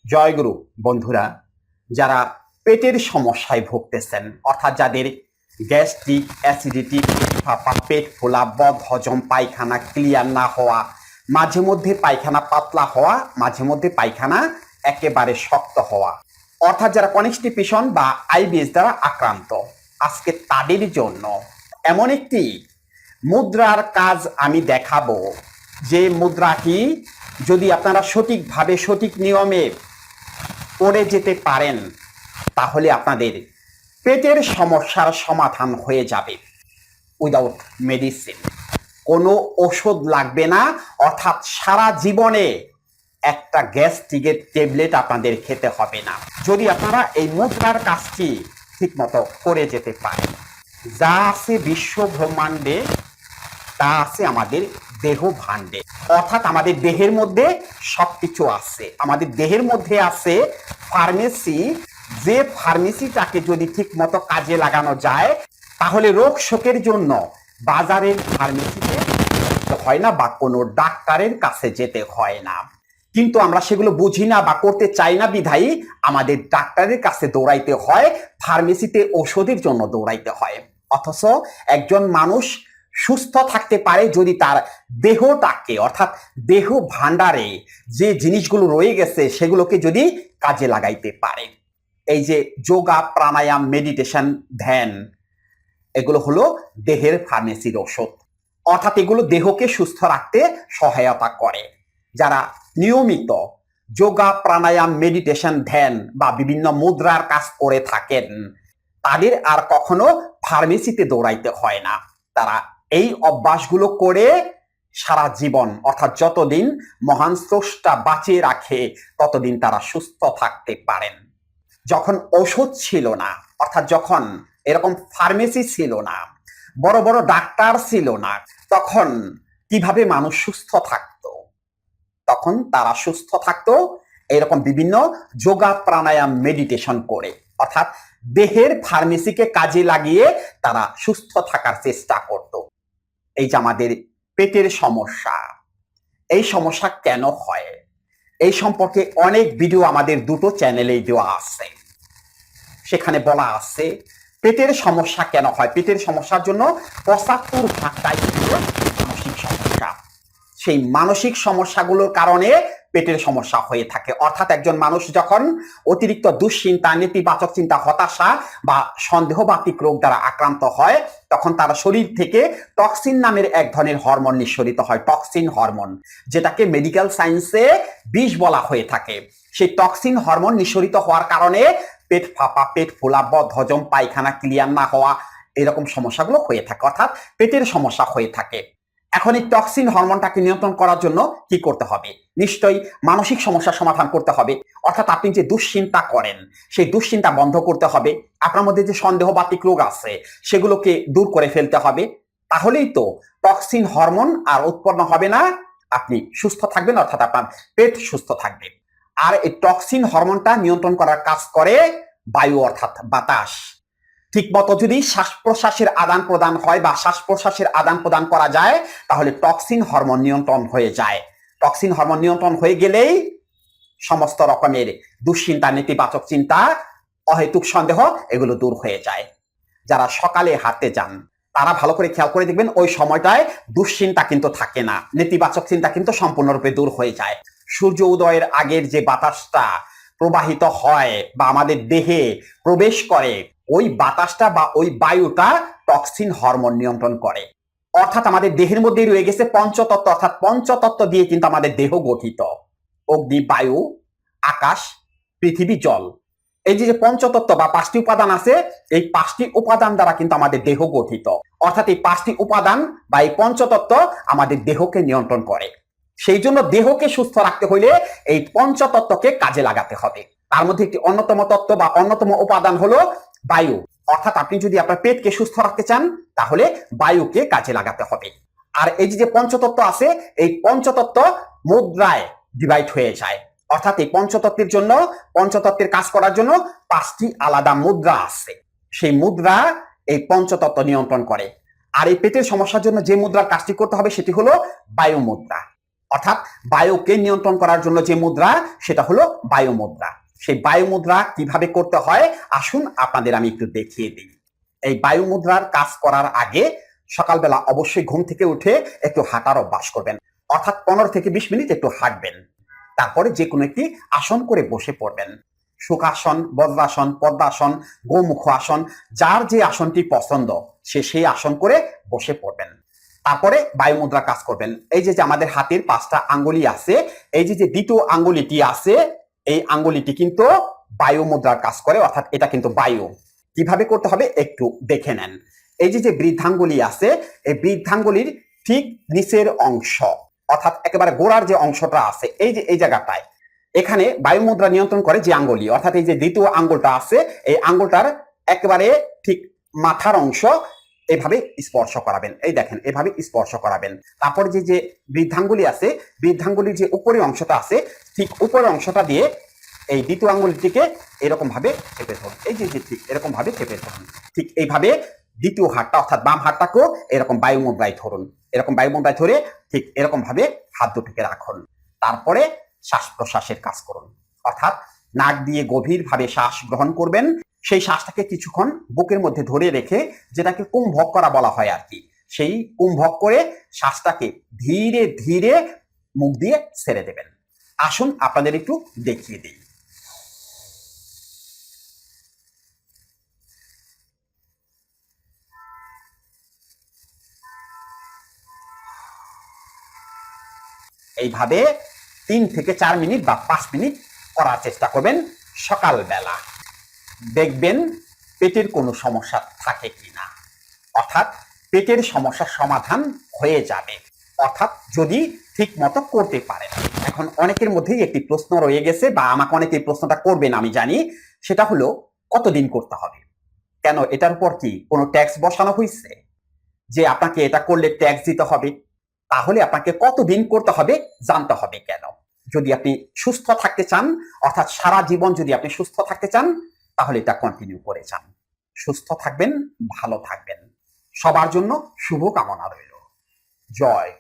জয়গুরু বন্ধুরা, যারা পেটের সমস্যায় ভুগতেছেন, অর্থাৎ যাদের গ্যাস্ট্রিক, অ্যাসিডিটি, পেট ফোলা, বদহজম, পায়খানা ক্লিয়ার না হওয়া, মাঝে মধ্যে পায়খানা পাতলা হওয়া, মাঝে মধ্যে পায়খানা একেবারে শক্ত হওয়া, অর্থাৎ যারা কনস্টিপেশন বা আইবিএস দ্বারা আক্রান্ত, আজকে তাদের জন্য এমন একটি মুদ্রার কাজ আমি দেখাবো, যে মুদ্রাটি যদি আপনারা সঠিকভাবে সঠিক নিয়মে করে যেতে পারেন, তাহলে আপনাদের পেটের সমস্যার সমাধান হয়ে যাবে উইদাউট মেডিসিন। কোনো ওষুধ লাগবে না, অর্থাৎ সারা জীবনে একটা গ্যাস্ট্রিকের ট্যাবলেট আপনাদের খেতে হবে না, যদি আপনারা এই মুদ্রার কাজটি ঠিকমতো করে যেতে পারেন। যা আছে বিশ্ব ব্রহ্মাণ্ডে, তা আছে আমাদের দেহ ভাণ্ডে, অর্থাৎ আমাদের দেহের মধ্যে সবকিছু আছে। আমাদের দেহের মধ্যে আছে ফার্মেসি, যে ফার্মেসিটাকে যদি ঠিক মতো কাজে লাগানো যায়, তাহলে রোগ শোকের জন্য বাজারের ফার্মেসিতে হয় না বা কোনো ডাক্তারের কাছে যেতে হয় না। কিন্তু আমরা সেগুলো বুঝি না বা করতে চাই না, বিধায়ী আমাদের ডাক্তারের কাছে দৌড়াইতে হয়, ফার্মেসিতে ওষুধের জন্য দৌড়াইতে হয়। অথচ একজন মানুষ সুস্থ থাকতে পারে যদি তার দেহটাকে, অর্থাৎ দেহ ভাণ্ডারে যে জিনিসগুলো রয়ে গেছে সেগুলোকে যদি কাজে লাগাইতে পারে। এই যে যোগা, প্রাণায়াম, মেডিটেশন, ধ্যান, এগুলো হলো দেহের ফার্মেসির ওষুধ, অর্থাৎ এগুলো দেহকে সুস্থ রাখতে সহায়তা করে। যারা নিয়মিত যোগা, প্রাণায়াম, মেডিটেশন, ধ্যান বা বিভিন্ন মুদ্রার কাজ করে থাকেন, তাদের আর কখনো ফার্মেসিতে দৌড়াইতে হয় না। তারা এই অভ্যাসগুলো করে সারা জীবন, অর্থাৎ যতদিন মহান স্রষ্টা বাঁচিয়ে রাখে, ততদিন তারা সুস্থ থাকতে পারেন। যখন ওষুধ ছিল না, অর্থাৎ যখন এরকম ফার্মেসি ছিল না, বড় বড় ডাক্তার ছিল না, তখন কিভাবে মানুষ সুস্থ থাকতো? তখন তারা সুস্থ থাকতো এরকম বিভিন্ন যোগা, প্রাণায়াম, মেডিটেশন করে, অর্থাৎ দেহের ফার্মেসিকে কাজে লাগিয়ে তারা সুস্থ থাকার চেষ্টা করত। এই যে আমাদের পেটের সমস্যা, এই সমস্যা কেন হয়, এই সম্পর্কে অনেক ভিডিও আমাদের দুটো চ্যানেলেই দেওয়া আছে। সেখানে বলা আছে পেটের সমস্যা কেন হয়। পেটের সমস্যার জন্য ৭৫%টাই মানসিক সমস্যা। সেই মানসিক সমস্যাগুলোর কারণে পেটের সমস্যা হয়ে থাকে। অর্থাৎ একজন মানুষ যখন অতিরিক্ত দুশ্চিন্তা, নেতিবাচক চিন্তা, হতাশা বা সন্দেহবাতিক রোগ দ্বারা আক্রান্ত হয়, তখন তার শরীর থেকে টক্সিন নামের এক ধরনের হরমোন নিঃসরিত হয়, টক্সিন হরমোন, যেটাকে মেডিকেল সায়েন্সে বিষ বলা হয়ে থাকে। সেই টক্সিন হরমোন নিঃসরিত হওয়ার কারণে পেট ফাঁপা, পেট ফোলা, বদহজম, পায়খানা ক্লিয়ার না হওয়া, এরকম সমস্যাগুলো হয়ে থাকে, অর্থাৎ পেটের সমস্যা হয়ে থাকে। এখন এই টক্সিন হরমোনটাকে নিয়ন্ত্রণ করার জন্য কি করতে হবে? নিশ্চয়ই মানসিক সমস্যার সমাধান করতে হবে। অর্থাৎ আপনি যে দুশ্চিন্তা করেন, সেই দুশ্চিন্তা বন্ধ করতে হবে। আপনার মধ্যে যে সন্দেহবাতিক রোগ আছে, সেগুলোকে দূর করে ফেলতে হবে। তাহলেই তো টক্সিন হরমোন আর উৎপন্ন হবে না, আপনি সুস্থ থাকবেন, অর্থাৎ আপনার পেট সুস্থ থাকবে। আর এই টক্সিন হরমোনটা নিয়ন্ত্রণ করার কাজ করে বায়ু, অর্থাৎ বাতাস। ঠিক মতো যদি শ্বাস প্রশ্বাসের আদান প্রদান হয় বা শ্বাস প্রশ্বাসের আদান প্রদান করা যায়, তাহলে টক্সিন হরমোন নিয়ন্ত্রণ হয়ে যায়। টক্সিন হরমোন নিয়ন্ত্রণ হয়ে গেলেই সমস্ত রকমের দুশ্চিন্তা, নেতিবাচক চিন্তা, অহেতুক সন্দেহ, এগুলো দূর হয়ে যায়। যারা সকালে হাঁটতে যান, তারা ভালো করে খেয়াল করে দেখবেন, ওই সময়টায় দুশ্চিন্তা কিন্তু থাকে না, নেতিবাচক চিন্তা কিন্তু সম্পূর্ণরূপে দূর হয়ে যায়। সূর্য উদয়ের আগের যে বাতাসটা প্রবাহিত হয় বা আমাদের দেহে প্রবেশ করে, ওই বাতাসটা বা ওই বায়ুটা টক্সিন হরমোন নিয়ন্ত্রণ করে। অর্থাৎ আমাদের দেহের মধ্যে রয়ে গেছে পঞ্চতত্ত্ব, অর্থাৎ পঞ্চতত্ত্ব দিয়ে কিন্তু আমাদের দেহ গঠিত। অগ্নি, বায়ু, আকাশ, পৃথিবী, জল। এই যে পঞ্চতত্ত্ব বা 5টি উপাদান আছে, এই 5টি উপাদান দ্বারা কিন্তু আমাদের দেহ গঠিত। অর্থাৎ এই 5টি উপাদান বা এই পঞ্চতত্ত্ব আমাদের দেহকে নিয়ন্ত্রণ করে। সেই জন্য দেহকে সুস্থ রাখতে হইলে এই পঞ্চতত্ত্বকে কাজে লাগাতে হবে। তার মধ্যে একটি অন্যতম তত্ত্ব বা অন্যতম উপাদান হলো বায়ু। অর্থাৎ আপনি যদি আপনার পেটকে সুস্থ রাখতে চান, তাহলে বায়ুকে কাজে লাগাতে হবে। আর এই যে পঞ্চতত্ত্ব আছে, এই পঞ্চতত্ত্ব মুদ্রায় ডিভাইড হয়ে যায়। অর্থাৎ এই পঞ্চতত্ত্বের জন্য, পঞ্চতত্ত্বের কাজ করার জন্য 5টি আলাদা মুদ্রা আছে। সেই মুদ্রা এই পঞ্চতত্ত্ব নিয়ন্ত্রণ করে। আর এই পেটের সমস্যার জন্য যে মুদ্রার কাজটি করতে হবে, সেটি হলো বায়ু মুদ্রা। অর্থাৎ বায়ুকে নিয়ন্ত্রণ করার জন্য যে মুদ্রা সেটা হলো বায়ু মুদ্রা। সেই বায়ু মুদ্রা কিভাবে করতে হয় আসুন আপনাদের আমি একটু দেখিয়ে দিই। এই বায়ু মুদ্রার কাজ করার আগে সকালবেলা অবশ্যই ঘুম থেকে উঠে একটু হাঁটার অভ্যাস করবেন, অর্থাৎ 15 থেকে 20 মিনিট একটু হাঁটবেন। তারপরে যে কোনো একটি আসন করে বসে পড়বেন, সুখাসন, বজ্রাসন, পদ্মাসন, গোমুখ আসন, যার যে আসনটি পছন্দ সে সেই আসন করে বসে পড়বেন। তারপরে বায়ু মুদ্রা কাজ করবেন। এই যে আমাদের হাতের 5টা আঙ্গুলি আছে, এই যে দ্বিতীয় আঙ্গুলিটি আছে, এই আঙ্গুলিটি কিন্তু বায়ু মুদ্রার কাজ করে, অর্থাৎ এটা কিন্তু বায়ু। কিভাবে করতে হবে একটু দেখে নেন। এই যে বৃদ্ধাঙ্গুলি আছে, এই বৃদ্ধাঙ্গুলির ঠিক নিচের অংশ, অর্থাৎ একেবারে গোড়ার যে অংশটা আছে, এই জায়গাটায় এখানে বায়ু মুদ্রা নিয়ন্ত্রণ করে যে আঙ্গুলি, অর্থাৎ এই যে দ্বিতীয় আঙ্গুলটা আছে, এই আঙ্গুলটার একেবারে ঠিক মাথার অংশ এভাবে স্পর্শ করাবেন। এই দেখেন এভাবে স্পর্শ করাবেন। তারপর যে বৃদ্ধাঙ্গুলি আছে, বৃদ্ধাঙ্গুলির যে উপরের অংশটা আছে, ঠিক উপরের অংশটা দিয়ে এই দ্বিতীয় আঙ্গুলটিকে এরকম ভাবে চেপে ধরুন। এই যে ঠিক এরকম ভাবে চেপে ধরুন। ঠিক এইভাবে দ্বিতীয় হাতটা অর্থাৎ বাম হাতটাকেও এরকম বায়ু মুদ্রায় ধরুন। এরকম বায়ু মুদ্রায় ধরে ঠিক এরকম ভাবে হাত দুটিকে রাখুন। তারপরে শ্বাস প্রশ্বাসের কাজ করুন, অর্থাৎ নাক দিয়ে গভীরভাবে শ্বাস গ্রহণ করবেন। সেই শ্বাসটাকে কিছুক্ষণ বুকের মধ্যে ধরে রেখে, যেটাকে কুম্ভক করা বলা হয় আর কি, সেই কুম্ভক করে শ্বাসটাকে ধীরে ধীরে মুখ দিয়ে ছেড়ে দেবেন। আসুন আপনাদের একটু দেখিয়ে দিই। এইভাবে 3 থেকে 4 মিনিট বা 5 মিনিট করার চেষ্টা করবেন সকালবেলা। দেখবেন পেটের কোনো সমস্যা থাকে কিনা, অর্থাৎ পেটের সমস্যার সমাধান হয়ে যাবে, অর্থাৎ যদি ঠিক মতো করতে পারেন। এখন অনেকের মধ্যেই একটি প্রশ্ন রয়ে গেছে, বা আমাকে অনেকে প্রশ্নটা করবেন আমি জানি, সেটা হলো কতদিন করতে হবে। কেন, এটার উপর কি কোনো ট্যাক্স বসানো হয়েছে যে আপনাকে এটা করলে ট্যাক্স দিতে হবে? তাহলে আপনাকে কতদিন করতে হবে জানতে হবে কেন। যদি আপনি সুস্থ থাকতে চান, অর্থাৎ সারা জীবন যদি আপনি সুস্থ থাকতে চান, তাহলে এটা কন্টিনিউ করে যান। সুস্থ থাকবেন, ভালো থাকবেন। সবার জন্য শুভ কামনা রইল। জয়।